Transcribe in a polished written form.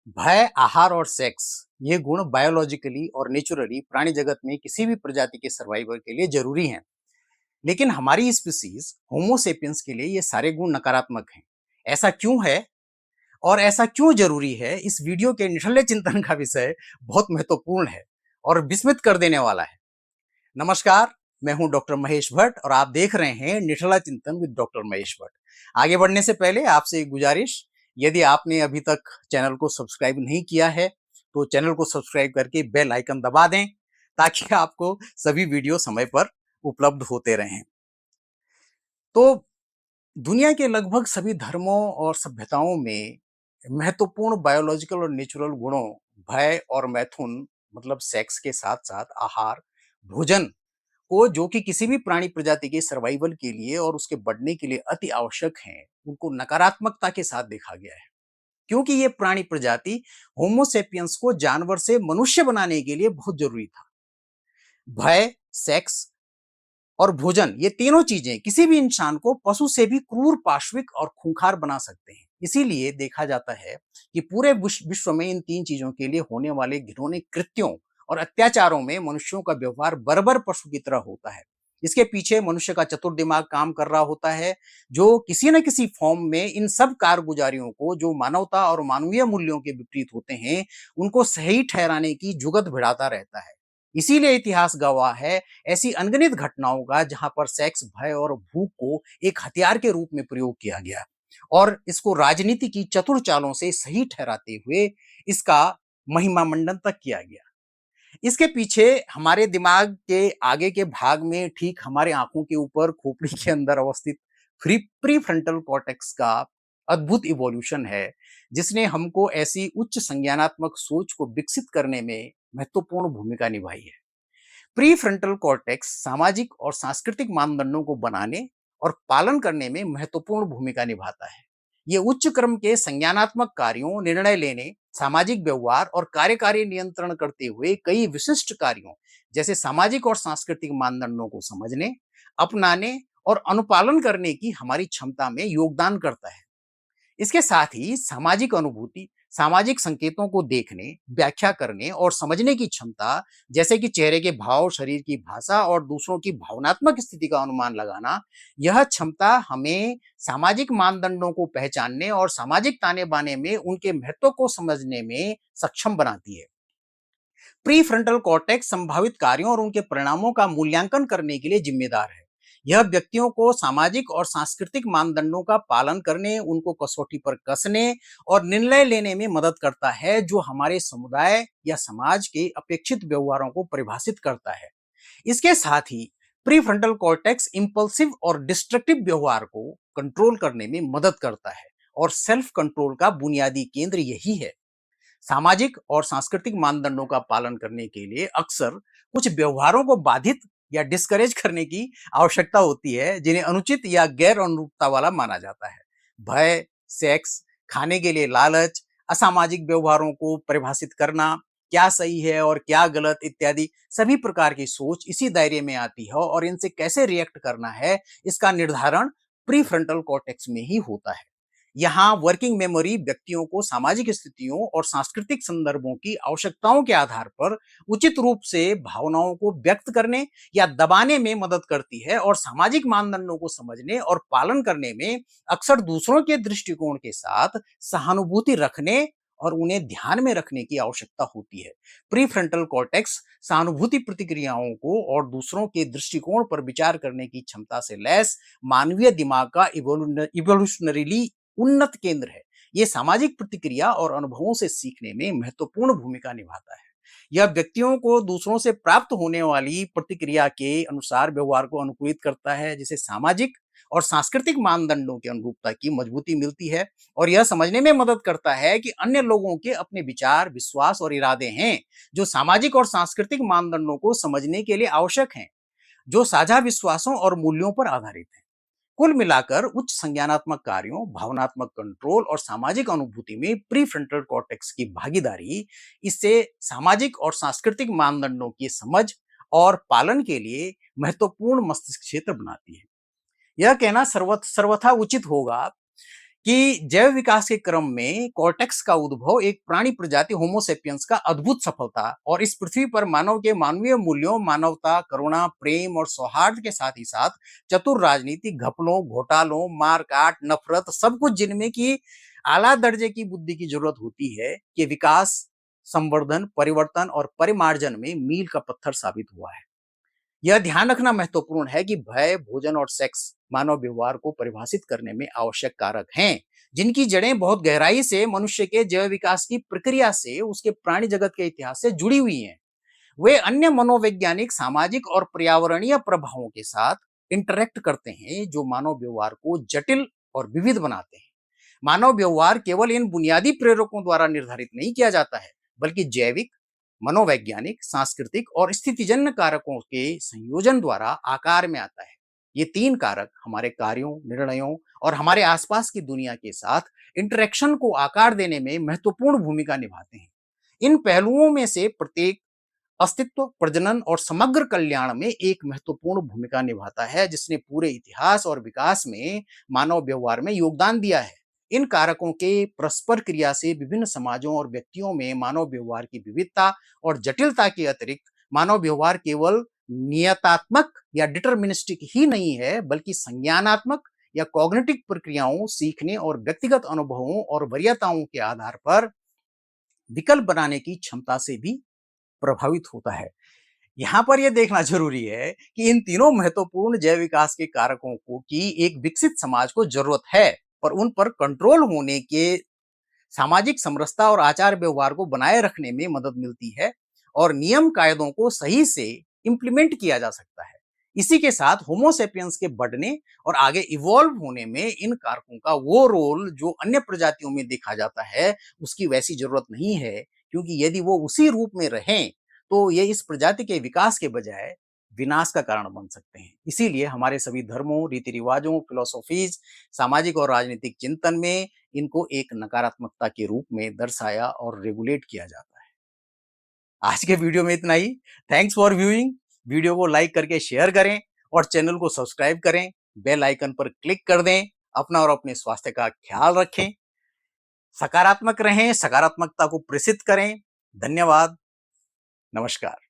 भय, आहार और सेक्स ये गुण बायोलॉजिकली और नेचुरली प्राणी जगत में किसी भी प्रजाति के सर्वाइवल के लिए जरूरी हैं। लेकिन हमारी स्पीसीज होमोसेपियंस के लिए ये सारे गुण नकारात्मक हैं। ऐसा क्यों है और ऐसा क्यों जरूरी है? इस वीडियो के निठल्ले चिंतन का विषय बहुत महत्वपूर्ण है और विस्मित कर देने वाला है। नमस्कार, मैं हूं डॉक्टर महेश भट्ट और आप देख रहे हैं निठल्ला चिंतन विद डॉक्टर महेश भट्ट। आगे बढ़ने से पहले आपसे एक गुजारिश, यदि आपने अभी तक चैनल को सब्सक्राइब नहीं किया है तो चैनल को सब्सक्राइब करके बेल आइकन दबा दें ताकि आपको सभी वीडियो समय पर उपलब्ध होते रहें। तो दुनिया के लगभग सभी धर्मों और सभ्यताओं में महत्वपूर्ण बायोलॉजिकल और नेचुरल गुणों भय और मैथुन मतलब सेक्स के साथ साथ आहार, भोजन को जो कि किसी भी प्राणी प्रजाति के सर्वाइवल के लिए और उसके बढ़ने के लिए अति आवश्यक हैं, उनको नकारात्मकता के साथ देखा गया है। क्योंकि ये प्राणी प्रजाति होमोसेपियंस को जानवर से मनुष्य बनाने के लिए बहुत जरूरी था। भय, सेक्स और भोजन ये तीनों चीजें किसी भी इंसान को पशु से भी क्रूर, पाशविक और खूंखार बना सकते हैं। इसीलिए देखा जाता है कि पूरे विश्व में इन तीन चीजों के लिए होने वाले घिनौने कृत्यों और अत्याचारों में मनुष्यों का व्यवहार बर्बर पशु की तरह होता है। इसके पीछे मनुष्य का चतुर दिमाग काम कर रहा होता है, जो किसी न किसी फॉर्म में इन सब कारगुजारियों को, जो मानवता और मानवीय मूल्यों के विपरीत होते हैं, उनको सही ठहराने की जुगत भिड़ाता रहता है। इसीलिए इतिहास गवाह है ऐसी अनगिनत घटनाओं का जहां पर सेक्स, भय और भूख को एक हथियार के रूप में प्रयोग किया गया और इसको राजनीति की चतुर चालों से सही ठहराते हुए इसका महिमा मंडन तक किया गया। इसके पीछे हमारे दिमाग के आगे के भाग में, ठीक हमारे आंखों के ऊपर खोपड़ी के अंदर अवस्थित प्री फ्रंटल कॉर्टेक्स का अद्भुत इवोल्यूशन है, जिसने हमको ऐसी उच्च संज्ञानात्मक सोच को विकसित करने में महत्वपूर्ण भूमिका निभाई है। प्री फ्रंटल कॉर्टेक्स सामाजिक और सांस्कृतिक मानदंडों को बनाने और पालन करने में महत्वपूर्ण भूमिका निभाता है। ये उच्च क्रम के संज्ञानात्मक कार्यों, निर्णय लेने, सामाजिक व्यवहार और कार्यकारी नियंत्रण करते हुए कई विशिष्ट कार्यों जैसे सामाजिक और सांस्कृतिक मानदंडों को समझने, अपनाने और अनुपालन करने की हमारी क्षमता में योगदान करता है। इसके साथ ही सामाजिक अनुभूति, सामाजिक संकेतों को देखने, व्याख्या करने और समझने की क्षमता, जैसे कि चेहरे के भाव, शरीर की भाषा और दूसरों की भावनात्मक स्थिति का अनुमान लगाना, यह क्षमता हमें सामाजिक मानदंडों को पहचानने और सामाजिक ताने बाने में उनके महत्व को समझने में सक्षम बनाती है। प्री फ्रंटल कॉर्टेक्स संभावित कार्यों और उनके परिणामों का मूल्यांकन करने के लिए जिम्मेदार है। यह व्यक्तियों को सामाजिक और सांस्कृतिक मानदंडों का पालन करने, उनको कसौटी पर कसने और निर्णय लेने में मदद करता है, जो हमारे समुदाय या समाज के अपेक्षित व्यवहारों को परिभाषित करता है। इसके साथ ही प्री फ्रंटल कॉर्टेक्स इंपल्सिव और डिस्ट्रक्टिव व्यवहार को कंट्रोल करने में मदद करता है और सेल्फ कंट्रोल का बुनियादी केंद्र यही है। सामाजिक और सांस्कृतिक मानदंडों का पालन करने के लिए अक्सर कुछ व्यवहारों को बाधित या डिस्करेज करने की आवश्यकता होती है, जिन्हें अनुचित या गैर अनुरूपता वाला माना जाता है। भय, सेक्स, खाने के लिए लालच, असामाजिक व्यवहारों को परिभाषित करना, क्या सही है और क्या गलत इत्यादि सभी प्रकार की सोच इसी दायरे में आती है और इनसे कैसे रिएक्ट करना है, इसका निर्धारण प्री फ्रंटल कॉर्टेक्स में ही होता है। यहाँ वर्किंग मेमोरी व्यक्तियों को सामाजिक स्थितियों और सांस्कृतिक संदर्भों की आवश्यकताओं के आधार पर उचित रूप से भावनाओं को व्यक्त करने या दबाने में मदद करती है और सामाजिक मानदंडों को समझने और पालन करने में अक्सर दूसरों के दृष्टिकोण के साथ सहानुभूति रखने और उन्हें ध्यान में रखने की आवश्यकता होती है। प्री फ्रंटल कॉर्टेक्स सहानुभूति प्रतिक्रियाओं को और दूसरों के दृष्टिकोण पर विचार करने की क्षमता से लैस मानवीय दिमाग का इवोल्यूशनरीली उन्नत केंद्र है। ये सामाजिक प्रतिक्रिया और अनुभवों से सीखने में महत्वपूर्ण भूमिका निभाता है। यह व्यक्तियों को दूसरों से प्राप्त होने वाली प्रतिक्रिया के अनुसार व्यवहार को अनुकूलित करता है, जिसे सामाजिक और सांस्कृतिक मानदंडों की अनुरूपता की मजबूती मिलती है और यह समझने में मदद करता है कि अन्य लोगों के अपने विचार, विश्वास और इरादे हैं, जो सामाजिक और सांस्कृतिक मानदंडों को समझने के लिए आवश्यक हैं, जो साझा विश्वासों और मूल्यों पर आधारित हैं। कुल मिलाकर उच्च संज्ञानात्मक कार्यों, भावनात्मक कंट्रोल और सामाजिक अनुभूति में प्री फ्रंटल कॉर्टेक्स की भागीदारी इससे सामाजिक और सांस्कृतिक मानदंडों की समझ और पालन के लिए महत्वपूर्ण मस्तिष्क क्षेत्र बनाती है। यह कहना सर्वथा उचित होगा कि जैव विकास के क्रम में कॉर्टेक्स का उद्भव एक प्राणी प्रजाति होमोसेपियंस का अद्भुत सफलता और इस पृथ्वी पर मानव के मानवीय मूल्यों, मानवता, करुणा, प्रेम और सौहार्द के साथ ही साथ चतुर राजनीतिक घपलों, घोटालों, मारकाट, नफरत, सब कुछ जिनमें की आला दर्जे की बुद्धि की जरूरत होती है कि विकास, संवर्धन, परिवर्तन और परिमार्जन में मील का पत्थर साबित हुआ है। यह ध्यान रखना महत्वपूर्ण है कि भय, भोजन और सेक्स मानव व्यवहार को परिभाषित करने में आवश्यक कारक हैं, जिनकी जड़ें बहुत गहराई से मनुष्य के जैव विकास की प्रक्रिया से उसके प्राणी जगत के इतिहास से जुड़ी हुई हैं। वे अन्य मनोवैज्ञानिक, सामाजिक और पर्यावरणीय प्रभावों के साथ इंटरेक्ट करते हैं, जो मानव व्यवहार को जटिल और विविध बनाते हैं। मानव व्यवहार केवल इन बुनियादी प्रेरकों द्वारा निर्धारित नहीं किया जाता है, बल्कि जैविक, मनोवैज्ञानिक, सांस्कृतिक और स्थितिजन्य कारकों के संयोजन द्वारा आकार में आता है। ये तीन कारक हमारे कार्यों, निर्णयों और हमारे आसपास की दुनिया के साथ इंटरेक्शन को आकार देने में महत्वपूर्ण भूमिका निभाते हैं। इन पहलुओं में से प्रत्येक अस्तित्व, प्रजनन और समग्र कल्याण में एक महत्वपूर्ण भूमिका निभाता है, जिसने पूरे इतिहास और विकास में मानव व्यवहार में योगदान दिया है। इन कारकों के परस्पर क्रिया से विभिन्न समाजों और व्यक्तियों में मानव व्यवहार की विविधता और जटिलता के अतिरिक्त मानव व्यवहार केवल नियतात्मक या डिटर्मिनिस्टिक ही नहीं है, बल्कि संज्ञानात्मक या कॉग्निटिव प्रक्रियाओं, सीखने और व्यक्तिगत अनुभवों और वरीयताओं के आधार पर विकल्प बनाने की क्षमता से भी प्रभावित होता है। यहाँ पर यह देखना जरूरी है कि इन तीनों महत्वपूर्ण जैव विकास के कारकों को की एक विकसित समाज को जरूरत है, पर उन पर कंट्रोल होने के सामाजिक समरसता और आचार व्यवहार को बनाए रखने में मदद मिलती है और नियम कायदों को सही से इंप्लीमेंट किया जा सकता है। इसी के साथ होमोसेपियंस के बढ़ने और आगे इवॉल्व होने में इन कारकों का वो रोल जो अन्य प्रजातियों में देखा जाता है, उसकी वैसी जरूरत नहीं है, क्योंकि यदि वो उसी रूप में रहें तो ये इस प्रजाति के विकास के बजाय विनाश का कारण बन सकते हैं। इसीलिए हमारे सभी धर्मों, रीति रिवाजों, फिलोसॉफीज, सामाजिक और राजनीतिक चिंतन में इनको एक नकारात्मकता के रूप में दर्शाया और रेगुलेट किया जाता है। आज के वीडियो में इतना ही। Thanks for viewing. वीडियो को लाइक करके शेयर करें और चैनल को सब्सक्राइब करें। बेल आइकन पर क्लिक कर दें। अपना और अपने स्वास्थ्य का ख्याल रखें। सकारात्मक रहें, सकारात्मकता को प्रेषित करें। धन्यवाद। नमस्कार।